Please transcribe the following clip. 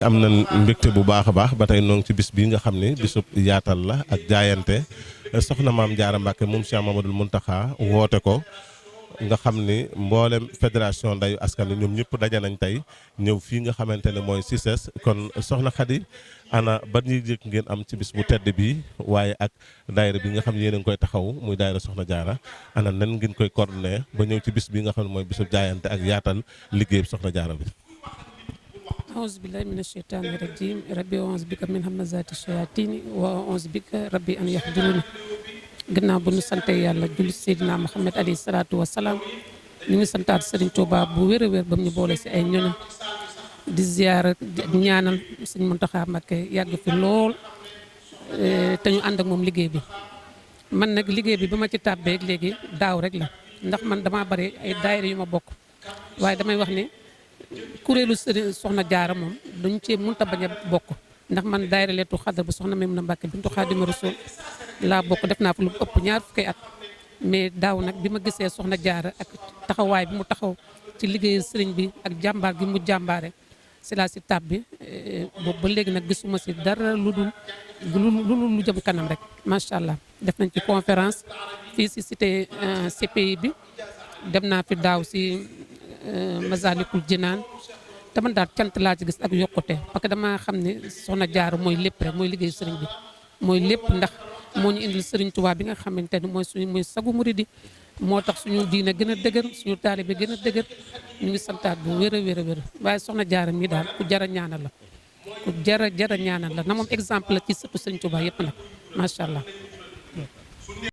am na mbégte bu baax a baax ba tey noo ngi ci bis bii nga xam ne bisub yaatal la ak jaayante soxna maam Jaara Mbàkke moom Cheikh Mamadou Mountakha woote ko nga xam ni mboolem fédération ndayu askan wi ñoom ñëpp daje nañ tey ñëw fii nga xamante ne mooy CICES kon soxna Khady ana ban yëg ngeen am ci bis bu tedd bi waaye ak daayira bi nga xam ne yéen a ngi koy taxaw muy daayira soxna Jaara ana nan ngeen koy coordonné ba ñëw ci bis bi nga xam ne mooy bisub jaayante ak yaatal liggéey soxna Jaara bi. أعوذ بالله من الشيطان الرجيم ربي أعوذ بك من همزات الشياطين وأعوذ بك ربي أن يحضرون gannaaw bu ñu sante yàlla julli Seydina Muhammad alayhi salaatu wa salaam ñu ngi santaat Serigne Touba bu wér a wér ba mu ñu boole si ay ñoñam di ziyaara di ñaanal Serigne Mountakha Mbacké yàgg fi lool te ñu ànd ak moom liggéey bi. man nag liggéey bi ba ma ci tàbbee léegi daaw rek la ndax man dama bari ay daayira yu ma bokk waaye damay wax ni kuréelu Serigne soxna Jaara moom dañu cee mënta bañ a bokk ndax man daayira leetu xadar bu soxna Maymuna Mbàkke bintu Xaadimu Rasuul laa bokk def naa fa lu ëpp ñaar fukki at mais daaw nag bi ma gisee soxna Jaara ak taxawaay bi mu taxaw ci liggéeyu sëriñ bi ak jàmbaar gi mu jàmbaare si laa si tab bi boobu ba léegi nag gisuma si dara lu dul lu jëm kanam rek macha allah. def nañ ci conférence fii si cité CPI bi dem naa fi daaw si Masalikul Jinaan te man daal cant laa ci gis ak yokkute parce que dama xam ne soxna Jaara mooy lépp rek mooy liggéey sëriñ bi mooy lépp ndax moo ñu indil sëriñ Tuubaa bi nga xamante ne mooy sagu muridi moo tax suñu diina gën a dëgër suñu taalibe gën a dëgër ñu ngi santaat bu wér a wér a wér waaye soxna Jaara mi daal ku jara ñaanal la ku jara ñaanal la na moom exemple la ci sëtu sëriñ Tuubaa yëpp nag macha allah.